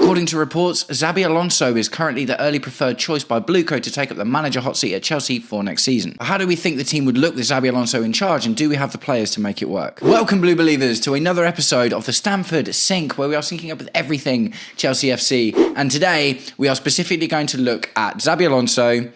According to reports, Xabi Alonso is currently the early preferred choice by Blueco to take up the manager hot seat at Chelsea for next season. How do we think the team would look with Xabi Alonso in charge, and do we have the players to make it work? Welcome, Blue Believers, to another episode of the Stamford Sync, where we are syncing up with everything Chelsea FC. And today, we are specifically going to look at Xabi Alonso,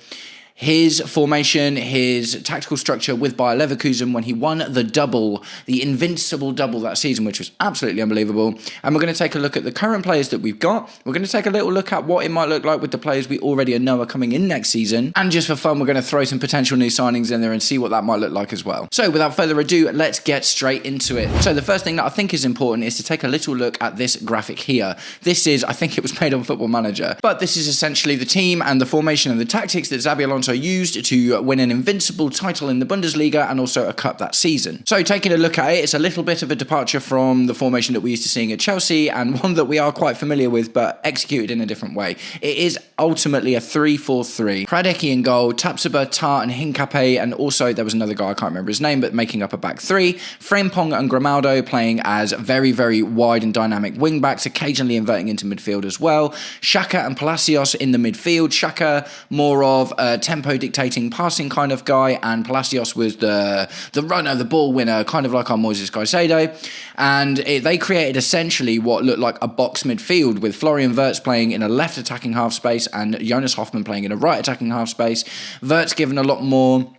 his formation, his tactical structure with Bayer Leverkusen when he won the double, the invincible double that season, which was absolutely unbelievable. And we're going to take a look at the current players that we've got. We're going to take a little look at what it might look like with the players we already know are coming in next season. And just for fun, we're going to throw some potential new signings in there and see what that might look like as well. So without further ado, let's get straight into it. So the first thing that I think is important is to take a little look at this graphic here. This is, I think it was made on Football Manager, but this is essentially the team and the formation and the tactics that Xabi Alonso used to win an invincible title in the Bundesliga and also a cup that season. So taking a look at it, it's a little bit of a departure from the formation that we're used to seeing at Chelsea, and one that we are quite familiar with but executed in a different way. It is ultimately a 3-4-3. Hradecki in goal, Tapsoba, Tar and Hincapié, and also there was another guy, I can't remember his name, but making up a back three. Frimpong and Grimaldo playing as very, very wide and dynamic wing backs, occasionally inverting into midfield as well. Xhaka and Palacios in the midfield. Xhaka more of a tempo dictating passing kind of guy, and Palacios was the runner, the ball winner, kind of like our Moises Caicedo. And they created essentially what looked like a box midfield with Florian Wirtz playing in a left attacking half space and Jonas Hoffmann playing in a right attacking half space. Wirtz given a lot more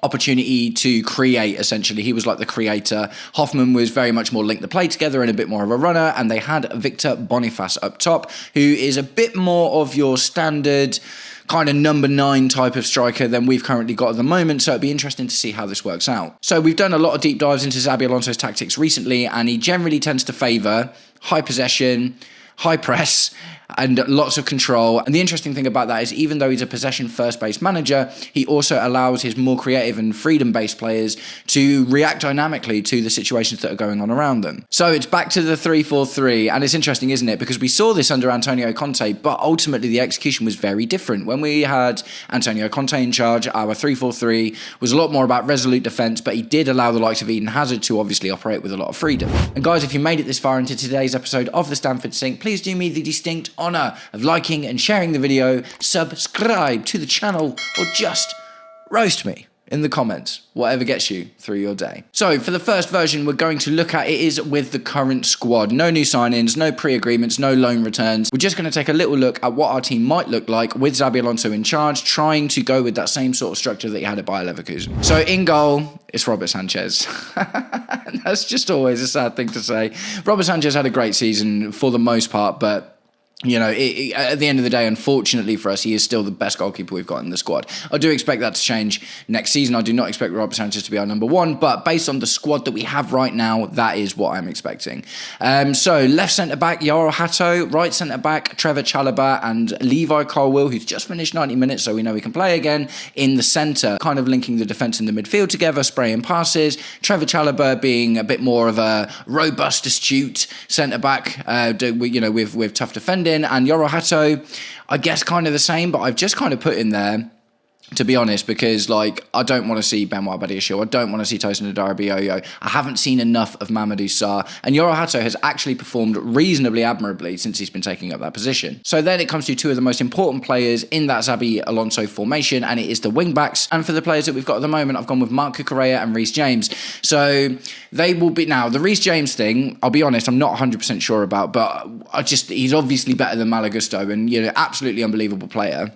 opportunity to create, essentially. He was like the creator. Hoffmann was very much more linked the play together and a bit more of a runner, and they had Victor Boniface up top, who is a bit more of your standard kind of number 9 type of striker than we've currently got at the moment, so it'd be interesting to see how this works out. So we've done a lot of deep dives into Xabi Alonso's tactics recently, and he generally tends to favour high possession, high press, and lots of control. And the interesting thing about that is, even though he's a possession first-based manager, he also allows his more creative and freedom-based players to react dynamically to the situations that are going on around them. So it's back to the 3-4-3, and it's interesting, isn't it? Because we saw this under Antonio Conte, but ultimately the execution was very different. When we had Antonio Conte in charge, our 3-4-3 was a lot more about resolute defence, but he did allow the likes of Eden Hazard to obviously operate with a lot of freedom. And guys, if you made it this far into today's episode of the Stamford Sync, please do me the distinct honour of liking and sharing the video, subscribe to the channel, or just roast me in the comments, whatever gets you through your day. So for the first version we're going to look at, it is with the current squad. No new signings, no pre-agreements, no loan returns. We're just going to take a little look at what our team might look like with Xabi Alonso in charge, trying to go with that same sort of structure that he had at Bayer Leverkusen. So in goal, it's Robert Sanchez. That's just always a sad thing to say. Robert Sanchez had a great season for the most part, but you know, at the end of the day, unfortunately for us, he is still the best goalkeeper we've got in the squad. I do expect that to change next season. I do not expect Robert Sanchez to be our number 1, but based on the squad that we have right now, that is what I'm expecting. So left centre-back, Yaro Hato. Right centre-back, Trevor Chalobah and Levi Colwill, who's just finished 90 minutes, so we know he can play again. In the centre, kind of linking the defence and the midfield together, spraying passes. Trevor Chalobah being a bit more of a robust, astute centre-back, with tough defending. And Yoro Hato, I guess kind of the same, but I've just kind of put in there, to be honest, because I don't want to see Benoit Badiashile. I don't want to see Tosin Adarabioyo. I haven't seen enough of Mamadou Sarr, and Yoro Hato has actually performed reasonably admirably since he's been taking up that position. So then it comes to two of the most important players in that Xabi Alonso formation, and it is the wing-backs. And for the players that we've got at the moment, I've gone with Marc Cucurella and Reece James. So they will be... Now, the Reece James thing, I'll be honest, I'm not 100% sure about, but he's obviously better than Malo Gusto, and, absolutely unbelievable player.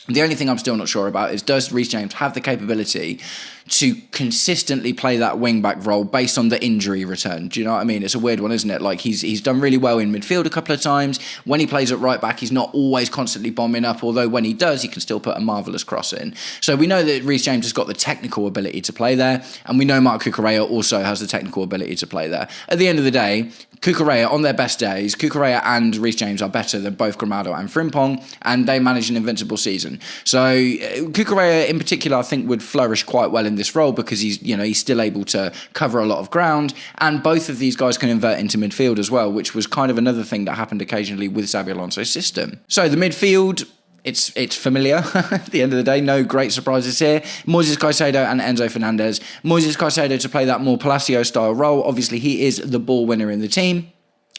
The only thing I'm still not sure about is, does Reece James have the capability to consistently play that wing-back role based on the injury return? Do you know what I mean? It's a weird one, isn't it? He's done really well in midfield a couple of times. When he plays at right-back, he's not always constantly bombing up, although when he does, he can still put a marvellous cross in. So we know that Reece James has got the technical ability to play there, and we know Marc Cucurella also has the technical ability to play there. At the end of the day, Cucurella, on their best days, Cucurella and Reece James are better than both Grimaldo and Frimpong, and they manage an invincible season. So Cucurella in particular, I think, would flourish quite well in this role because he's still able to cover a lot of ground, and both of these guys can invert into midfield as well, which was kind of another thing that happened occasionally with Xabi Alonso's system. So the midfield, it's familiar at the end of the day. No great surprises here. Moises Caicedo and Enzo Fernandez. Moises Caicedo to play that more Palacio style role. Obviously, he is the ball winner in the team.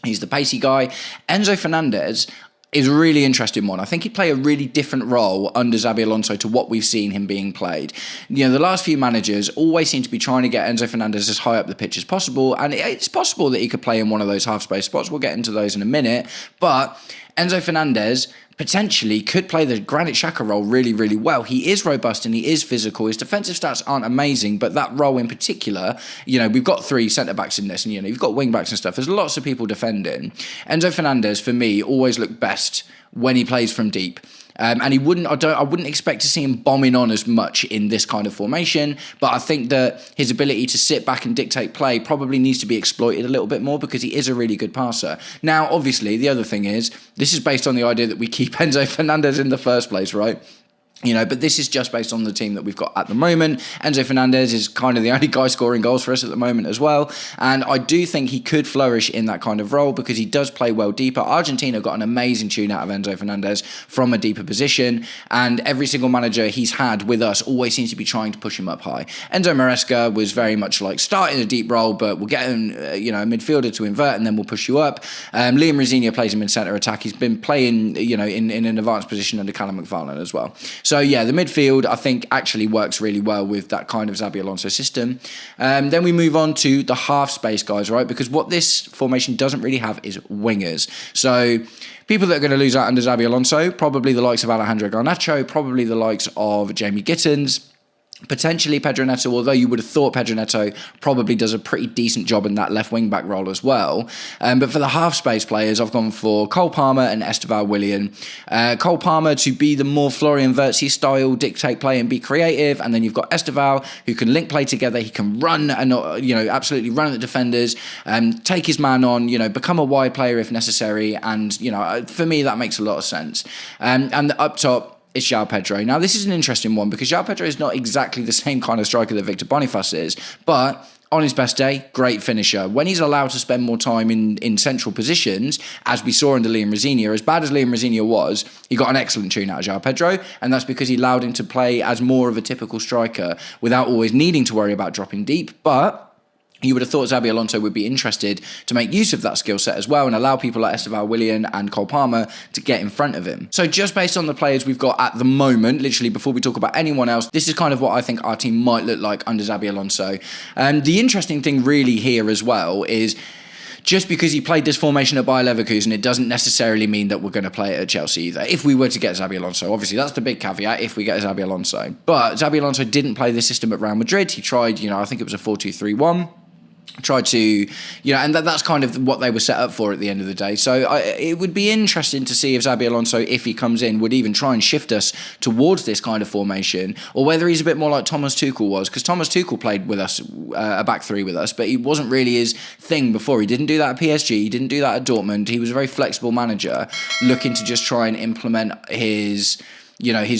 He's the pacey guy. Enzo Fernandez is a really interesting one. I think he'd play a really different role under Xabi Alonso to what we've seen him being played. You know, the last few managers always seem to be trying to get Enzo Fernandez as high up the pitch as possible, and it's possible that he could play in one of those half-space spots. We'll get into those in a minute, but Enzo Fernandez potentially could play the Granit Xhaka role really, really well. He is robust and he is physical. His defensive stats aren't amazing, but that role in particular, you know, we've got 3 centre-backs in this, and, you know, you've got wing-backs and stuff. There's lots of people defending. Enzo Fernandez, for me, always looked best when he plays from deep. And I wouldn't expect to see him bombing on as much in this kind of formation, but I think that his ability to sit back and dictate play probably needs to be exploited a little bit more because he is a really good passer. Now, obviously, the other thing is, this is based on the idea that we keep Enzo Fernandez in the first place, right? You know, but this is just based on the team that we've got at the moment. Enzo Fernandez is kind of the only guy scoring goals for us at the moment as well. And I do think he could flourish in that kind of role because he does play well deeper. Argentina got an amazing tune out of Enzo Fernandez from a deeper position. And every single manager he's had with us always seems to be trying to push him up high. Enzo Maresca was very much like start in a deep role, but we'll get him, a midfielder to invert and then we'll push you up. Liam Rosenior plays him in centre attack. He's been playing, in an advanced position under Callum McFarlane as well. So, yeah, the midfield, I think, actually works really well with that kind of Xabi Alonso system. Then we move on to the half-space guys, right? Because what this formation doesn't really have is wingers. So people that are going to lose out under Xabi Alonso, probably the likes of Alejandro Garnacho, probably the likes of Jamie Gittins, potentially Pedro Neto, although you would have thought Pedro Neto probably does a pretty decent job in that left wing-back role as well. But for the half-space players, I've gone for Cole Palmer and Esteval Willian. Cole Palmer to be the more Florian Wirtz style, dictate play and be creative, and then you've got Esteval who can link play together. He can run and absolutely run at the defenders, take his man on, become a wide player if necessary, and for me that makes a lot of sense. And up top, it's João Pedro. Now, this is an interesting one because João Pedro is not exactly the same kind of striker that Victor Boniface is, but on his best day, great finisher. When he's allowed to spend more time in central positions, as we saw under Liam Rosenior, as bad as Liam Rosenior was, he got an excellent tune out of João Pedro, and that's because he allowed him to play as more of a typical striker without always needing to worry about dropping deep. But you would have thought Xabi Alonso would be interested to make use of that skill set as well and allow people like Esteval Willian and Cole Palmer to get in front of him. So just based on the players we've got at the moment, literally before we talk about anyone else, this is kind of what I think our team might look like under Xabi Alonso. The interesting thing really here as well is just because he played this formation at Bayer Leverkusen, it doesn't necessarily mean that we're going to play it at Chelsea either. If we were to get Xabi Alonso, obviously that's the big caveat, if we get Xabi Alonso. But Xabi Alonso didn't play this system at Real Madrid. He tried, I think it was a 4-2-3-1. Tried to, and that's kind of what they were set up for at the end of the day. So it would be interesting to see if Xabi Alonso, if he comes in, would even try and shift us towards this kind of formation, or whether he's a bit more like Thomas Tuchel was, because Thomas Tuchel played with us, a back three with us, but he wasn't really his thing before. He didn't do that at PSG, he didn't do that at Dortmund. He was a very flexible manager, looking to just try and implement his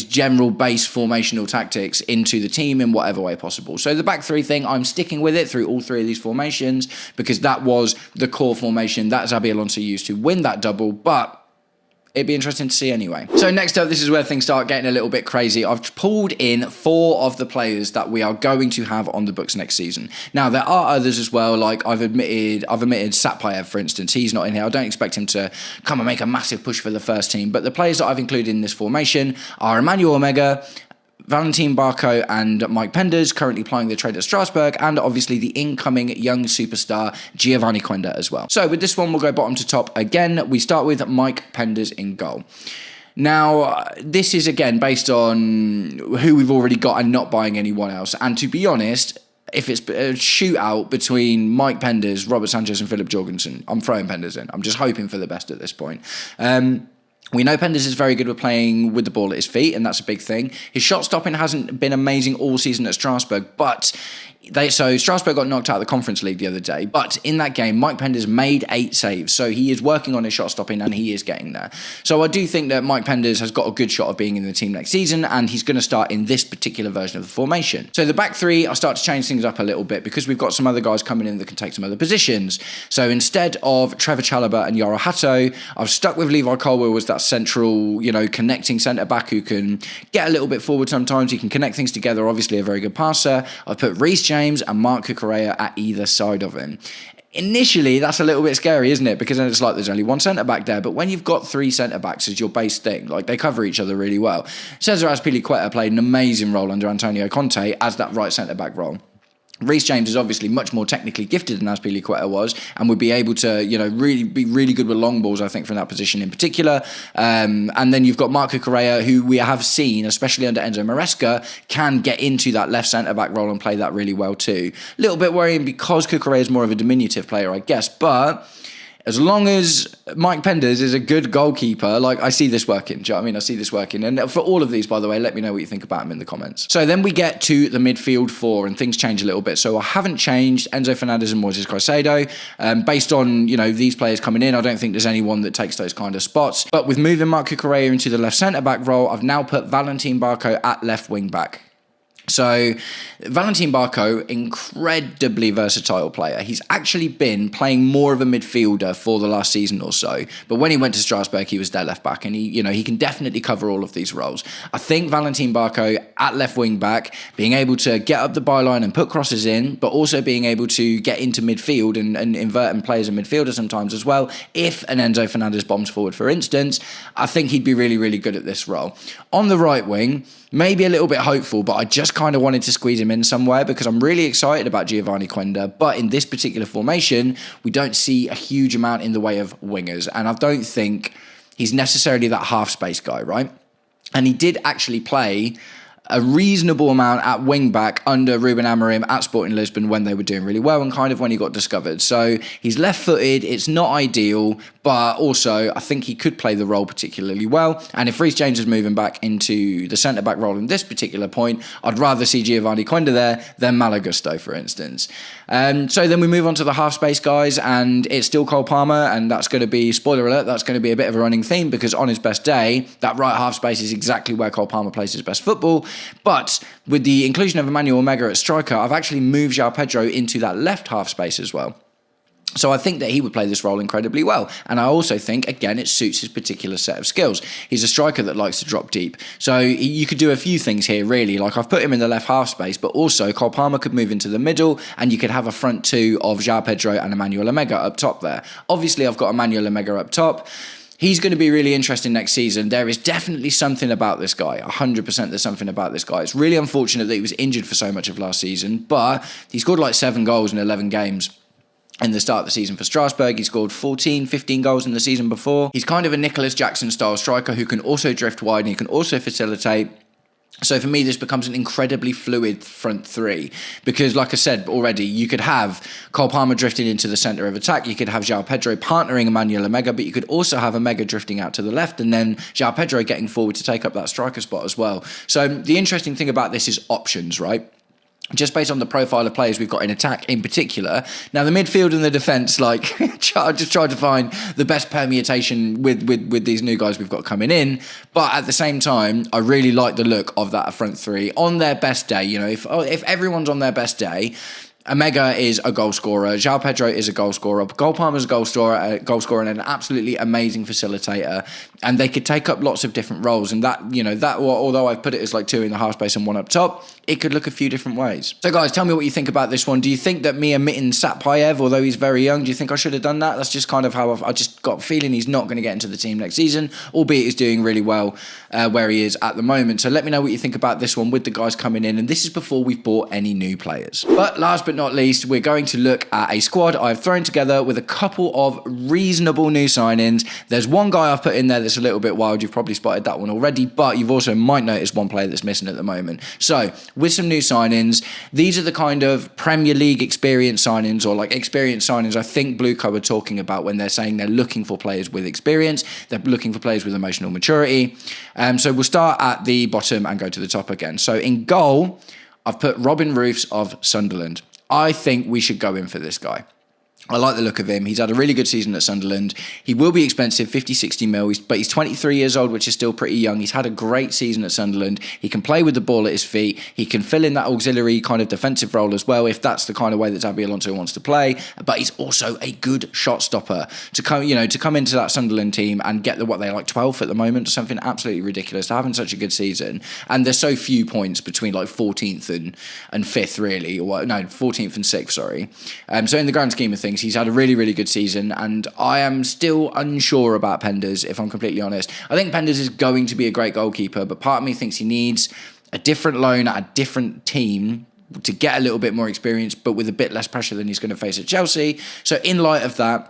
general base formational tactics into the team in whatever way possible. So the back three thing, I'm sticking with it through all 3 of these formations because that was the core formation that Xabi Alonso used to win that double, but it'd be interesting to see anyway. So next up, this is where things start getting a little bit crazy. I've pulled in 4 of the players that we are going to have on the books next season. Now, there are others as well, like I've omitted Satpayev, for instance. He's not in here. I don't expect him to come and make a massive push for the first team. But the players that I've included in this formation are Emmanuel Omega, Valentin Barco and Mike Penders, currently plying their trade at Strasbourg, and obviously the incoming young superstar Giovanni Quenda as well. So with this one, we'll go bottom to top again. We start with Mike Penders in goal. Now, this is again based on who we've already got and not buying anyone else. And to be honest, if it's a shootout between Mike Penders, Robert Sanchez and Philip Jorgensen, I'm throwing Penders in. I'm just hoping for the best at this point. We know Penders is very good with playing with the ball at his feet, and that's a big thing. His shot stopping hasn't been amazing all season at Strasbourg, but Strasbourg got knocked out of the Conference League the other day, but in that game, Mike Penders made 8 saves, so he is working on his shot stopping and he is getting there. So I do think that Mike Penders has got a good shot of being in the team next season, and he's going to start in this particular version of the formation. So the back 3, I start to change things up a little bit because we've got some other guys coming in that can take some other positions. So instead of Trevor Chalobah and Yoro Hato, I've stuck with Levi Colwill as that central, connecting centre-back who can get a little bit forward sometimes. He can connect things together, obviously a very good passer. I've put Reece James and Mark Cucurella at either side of him. Initially, that's a little bit scary, isn't it? Because then it's like there's only one centre-back there. But when you've got three centre-backs as your base thing, like they cover each other really well. Cesar Azpilicueta played an amazing role under Antonio Conte as that right centre-back role. Reece James is obviously much more technically gifted than Azpilicueta was, and would be able to, really be really good with long balls, I think, from that position in particular. And then you've got Marco Correa, who we have seen, especially under Enzo Maresca, can get into that left centre-back role and play that really well too. A little bit worrying because Correa is more of a diminutive player, I guess, but as long as Mike Penders is a good goalkeeper, I see this working. Do you know what I mean? I see this working. And for all of these, by the way, let me know what you think about them in the comments. So then we get to the midfield four and things change a little bit. So I haven't changed Enzo Fernandez and Moises Caicedo. Based on, these players coming in, I don't think there's anyone that takes those kind of spots. But with moving Marco Correa into the left centre-back role, I've now put Valentin Barco at left wing-back. So, Valentin Barco, incredibly versatile player. He's actually been playing more of a midfielder for the last season or so. But when he went to Strasbourg, he was their left back, and he can definitely cover all of these roles. I think Valentin Barco at left wing back, being able to get up the byline and put crosses in, but also being able to get into midfield and invert and play as a midfielder sometimes as well. If an Enzo Fernandez bombs forward, for instance, I think he'd be really, really good at this role. On the right wing, maybe a little bit hopeful, but I just kind of wanted to squeeze him in somewhere because I'm really excited about Giovanni Quenda. But in this particular formation, we don't see a huge amount in the way of wingers. And I don't think he's necessarily that half space guy, right? And he did actually play a reasonable amount at wing-back under Ruben Amorim at Sporting Lisbon when they were doing really well and kind of when he got discovered. So he's left-footed, it's not ideal, but also I think he could play the role particularly well. And if Reece James is moving back into the centre-back role in this particular point, I'd rather see Giovanni Quenda there than Malagusto, for instance. So then we move on to the half-space guys, and it's still Cole Palmer, and that's going to be, spoiler alert, that's going to be a bit of a running theme because on his best day, that right half-space is exactly where Cole Palmer plays his best football. But with the inclusion of Emmanuel Omega at striker, I've actually moved João Pedro into that left half space as well. So I think that he would play this role incredibly well. And I also think, again, it suits his particular set of skills. He's a striker that likes to drop deep. So you could do a few things here, really. Like I've put him in the left half space, but also Cole Palmer could move into the middle and you could have a front two of João Pedro and Emmanuel Omega up top there. Obviously, I've got Emmanuel Omega up top. He's going to be really interesting next season. There is definitely something about this guy. 100% there's something about this guy. It's really unfortunate that he was injured for so much of last season, but he scored like 7 goals in 11 games. In the start of the season for Strasbourg, he scored 15 goals in the season before. He's kind of a Nicholas Jackson-style striker who can also drift wide and he can also facilitate. So for me, this becomes an incredibly fluid front three because, like I said already, you could have Cole Palmer drifting into the centre of attack. You could have João Pedro partnering Emmanuel Omega, but you could also have Omega drifting out to the left and then João Pedro getting forward to take up that striker spot as well. So the interesting thing about this is options, right? Just based on the profile of players we've got in attack in particular. Now, the midfield and the defence, I just tried to find the best permutation with these new guys we've got coming in. But at the same time, I really like the look of that front three. On their best day, if everyone's on their best day, Omega is a goal scorer. João Pedro is a goal scorer. Cole Palmer's a goal scorer and an absolutely amazing facilitator. And they could take up lots of different roles. And that, although I've put it as like 2 in the half space and 1 up top, it could look a few different ways. So guys, tell me what you think about this one. Do you think that me omitting Satpayev, although he's very young, do you think I should have done that? That's just kind of how I just got a feeling he's not going to get into the team next season, albeit he's doing really well where he is at the moment. So let me know what you think about this one with the guys coming in. And this is before we've bought any new players. But last but not least, we're going to look at a squad I've thrown together with a couple of reasonable new signings. There's one guy I've put in there that's a little bit wild. You've probably spotted that one already, but you've also might notice one player that's missing at the moment. So with some new signings, these are the kind of Premier League experience signings or like experience signings I think Blue Co are talking about when they're saying they're looking for players with experience. They're looking for players with emotional maturity. So we'll start at the bottom and go to the top again. So in goal, I've put Robin Roofs of Sunderland. I think we should go in for this guy. I like the look of him. He's had a really good season at Sunderland. He will be expensive, 50, 60 mil, but he's 23 years old, which is still pretty young. He's had a great season at Sunderland. He can play with the ball at his feet. He can fill in that auxiliary kind of defensive role as well, if that's the kind of way that Xabi Alonso wants to play. But he's also a good shot stopper to come into that Sunderland team and get what they're like 12th at the moment, something absolutely ridiculous. They're having such a good season, and there's so few points between like 14th and 5th, really, or no, 14th and 6th. Sorry. So in the grand scheme of things, things. He's had a really, really good season, and I am still unsure about Penders, if I'm completely honest. I think Penders is going to be a great goalkeeper, but part of me thinks he needs a different loan at a different team to get a little bit more experience, but with a bit less pressure than he's going to face at Chelsea. So in light of that,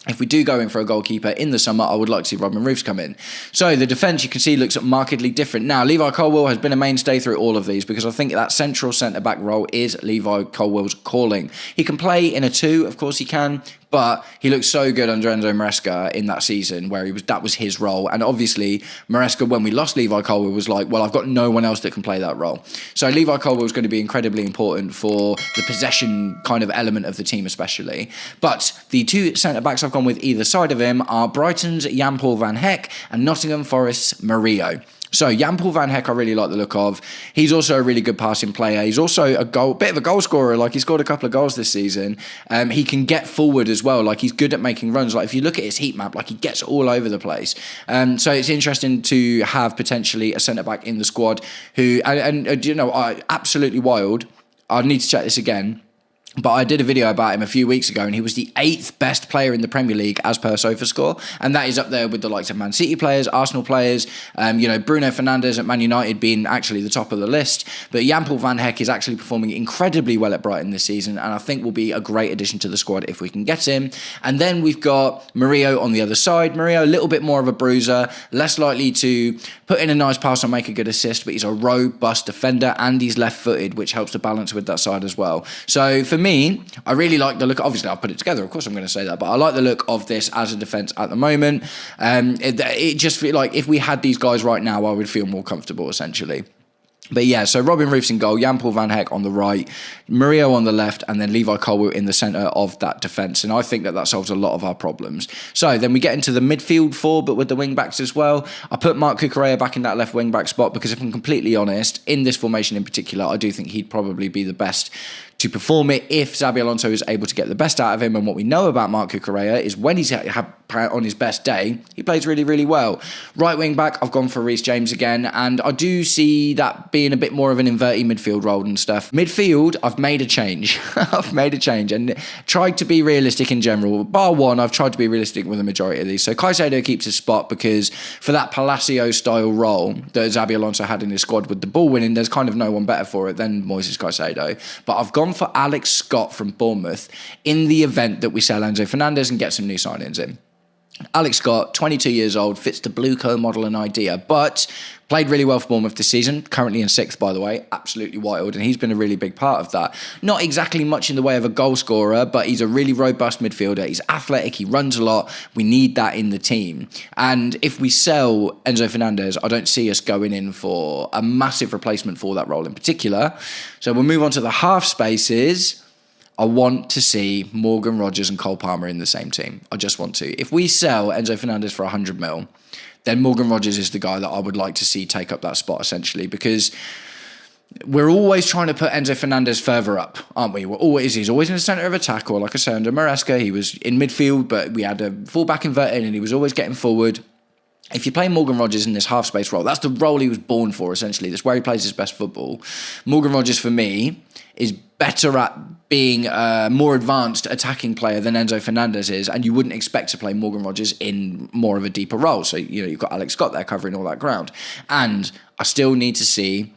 if we do go in for a goalkeeper in the summer, I would like to see Robin Roofs come in. So the defence, you can see, looks markedly different. Now, Levi Colwill has been a mainstay through all of these because I think that central centre-back role is Levi Colwill's calling. He can play in a 2, of course he can, but he looked so good under Enzo Maresca in that season where that was his role. And obviously, Maresca, when we lost Levi Colwill, was like, well, I've got no one else that can play that role. So Levi Colwill is going to be incredibly important for the possession kind of element of the team especially. But the 2 centre-backs I've gone with either side of him are Brighton's Jan-Paul van Hecke and Nottingham Forest's Murillo. So Jan-Paul van Hecke, I really like the look of. He's also a really good passing player. He's also a bit of a goal scorer. Like, he scored a couple of goals this season. He can get forward as well. Like, he's good at making runs. Like, if you look at his heat map, like, he gets all over the place. So it's interesting to have potentially a centre-back in the squad who, and you know, absolutely wild. I need to check this again. But I did a video about him a few weeks ago, and he was the 8th best player in the Premier League as per SofaScore, and that is up there with the likes of Man City players, Arsenal players, Bruno Fernandes at Man United being actually the top of the list. But Jan-Paul van Hecke is actually performing incredibly well at Brighton this season, and I think will be a great addition to the squad if we can get him. And then we've got Murillo on the other side. Murillo, a little bit more of a bruiser, less likely to put in a nice pass and make a good assist, but he's a robust defender, and he's left-footed, which helps to balance with that side as well. So for me, I really like the look. Obviously, I'll put it together. Of course, I'm going to say that, but I like the look of this as a defence at the moment. It just feels like if we had these guys right now, I would feel more comfortable, essentially. But yeah, so Robin Roofs in goal, Jan-Paul van Hecke on the right, Murillo on the left, and then Levi Colwill in the centre of that defence. And I think that solves a lot of our problems. So then we get into the midfield 4, but with the wing-backs as well. I put Marc Cucurella back in that left wing-back spot because if I'm completely honest, in this formation in particular, I do think he'd probably be the best to perform it if Xabi Alonso is able to get the best out of him. And what we know about Marc Cucurella is when he's on his best day, he plays really, really well. Right wing back, I've gone for Reece James again, and I do see that being a bit more of an inverted midfield role and stuff. Midfield, I've made a change. I've made a change and tried to be realistic in general. Bar one, I've tried to be realistic with the majority of these. So Caicedo keeps his spot because for that Palacio-style role that Xabi Alonso had in his squad with the ball winning, there's kind of no one better for it than Moises Caicedo. But I've gone for Alex Scott from Bournemouth in the event that we sell Enzo Fernandez and get some new signings in. Alex Scott, 22 years old, fits the Blueco model and idea, but played really well for Bournemouth this season, currently in 6th, by the way, absolutely wild, and he's been a really big part of that. Not exactly much in the way of a goal scorer, but he's a really robust midfielder. He's athletic, he runs a lot. We need that in the team. And if we sell Enzo Fernandez, I don't see us going in for a massive replacement for that role in particular. So we'll move on to the half spaces. I want to see Morgan Rogers and Cole Palmer in the same team. I just want to. If we sell Enzo Fernandez for 100 mil, then Morgan Rogers is the guy that I would like to see take up that spot, essentially, because we're always trying to put Enzo Fernandez further up, aren't we? He's always in the centre of attack, or like I say, under Maresca, he was in midfield, but we had a full-back inverted and he was always getting forward. If you play Morgan Rogers in this half-space role, that's the role he was born for, essentially. That's where he plays his best football. Morgan Rogers, for me, is better at being a more advanced attacking player than Enzo Fernandez is, and you wouldn't expect to play Morgan Rogers in more of a deeper role. So, you've got Alex Scott there covering all that ground. And I still need to see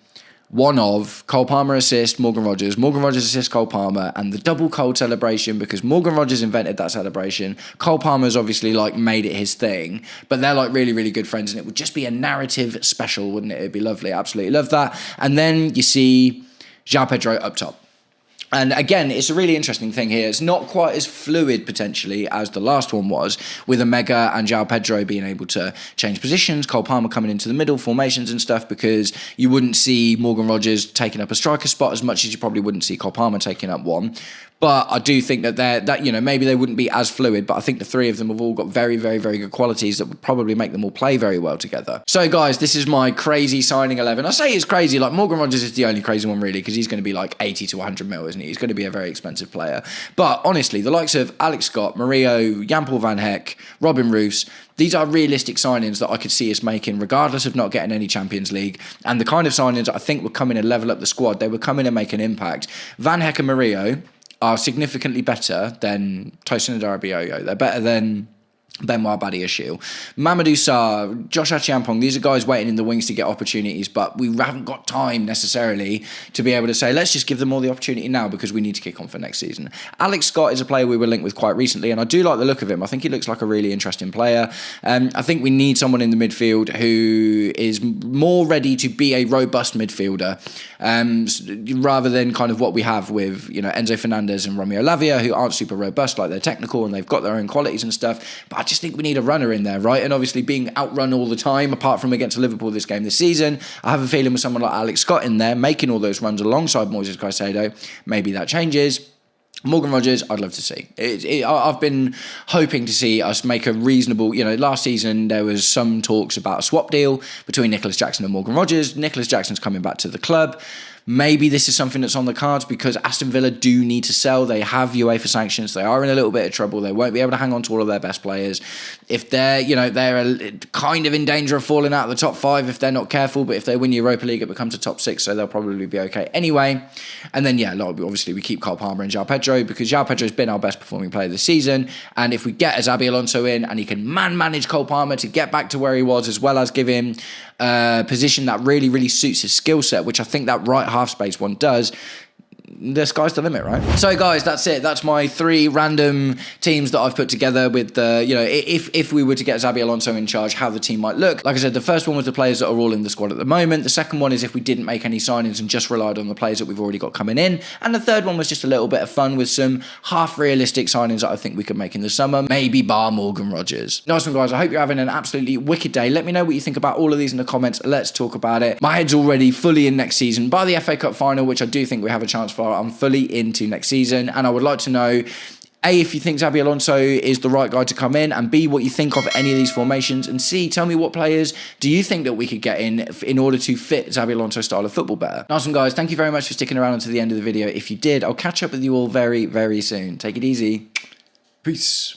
one of Cole Palmer assist Morgan Rogers assist Cole Palmer, and the double cold celebration, because Morgan Rogers invented that celebration. Cole Palmer's obviously made it his thing, but they're really, really good friends, and it would just be a narrative special, wouldn't it? It'd be lovely. Absolutely love that. And then you see João Pedro up top. And again, it's a really interesting thing here. It's not quite as fluid, potentially, as the last one was, with Omega and João Pedro being able to change positions, Cole Palmer coming into the middle, formations and stuff, because you wouldn't see Morgan Rogers taking up a striker spot as much as you probably wouldn't see Cole Palmer taking up one. But I do think that maybe they wouldn't be as fluid, but I think the three of them have all got very, very, very good qualities that would probably make them all play very well together. So guys, this is my crazy signing 11. I say it's crazy, Morgan Rogers is the only crazy one really, because he's going to be 80 to 100 mil, isn't he? He's going to be a very expensive player. But honestly, the likes of Alex Scott, Murillo, Jan-Paul van Hecke, Robin Roofs, these are realistic signings that I could see us making, regardless of not getting any Champions League. And the kind of signings I think would come in and level up the squad. They would come in and make an impact. Van Hecke and Murillo, are significantly better than Tosin Adarabioyo. They're better than Benoit Badiashile, Mamadou Sarr, Josh Achiampong. These are guys waiting in the wings to get opportunities, but we haven't got time necessarily to be able to say, let's just give them all the opportunity now because we need to kick on for next season. Alex Scott is a player we were linked with quite recently, and I do like the look of him. I think he looks like a really interesting player. I think we need someone in the midfield who is more ready to be a robust midfielder, rather than kind of what we have with, Enzo Fernandez and Romeo Lavia, who aren't super robust, like they're technical and they've got their own qualities and stuff, but I just think we need a runner in there, right? And obviously being outrun all the time, apart from against Liverpool this game this season, I have a feeling with someone like Alex Scott in there, making all those runs alongside Moises Caicedo, maybe that changes. Morgan Rogers, I'd love to see. I've been hoping to see us make a reasonable, last season there was some talks about a swap deal between Nicholas Jackson and Morgan Rogers. Nicholas Jackson's coming back to the club. Maybe this is something that's on the cards because Aston Villa do need to sell. They have UEFA sanctions. They are in a little bit of trouble. They won't be able to hang on to all of their best players. If they're, they're kind of in danger of falling out of the top 5 if they're not careful. But if they win Europa League, it becomes a top 6, so they'll probably be okay anyway. And then, obviously we keep Cole Palmer and João Pedro because João Pedro's been our best performing player this season. And if we get Xabi Alonso in and he can manage Cole Palmer to get back to where he was, as well as give him a position that really, really suits his skill set, which I think that right half space one does, the sky's the limit, right? So guys, that's it. That's my 3 random teams that I've put together with the, if we were to get Xabi Alonso in charge, how the team might look. Like I said, the first one was the players that are all in the squad at the moment. The second one is if we didn't make any signings and just relied on the players that we've already got coming in. And the third one was just a little bit of fun with some half realistic signings that I think we could make in the summer, maybe bar Morgan Rogers. Nice one, guys. I hope you're having an absolutely wicked day. Let me know what you think about all of these in the comments. Let's talk about it. My head's already fully in next season. By the FA Cup final, which I do think we have a chance for, I'm fully into next season, and I would like to know, A, if you think Xabi Alonso is the right guy to come in, and B, what you think of any of these formations, and C, tell me what players do you think that we could get in order to fit Xabi Alonso's style of football better. Nice one, guys. Thank you very much for sticking around until the end of the video. If you did, I'll catch up with you all very, very soon. Take it easy. Peace.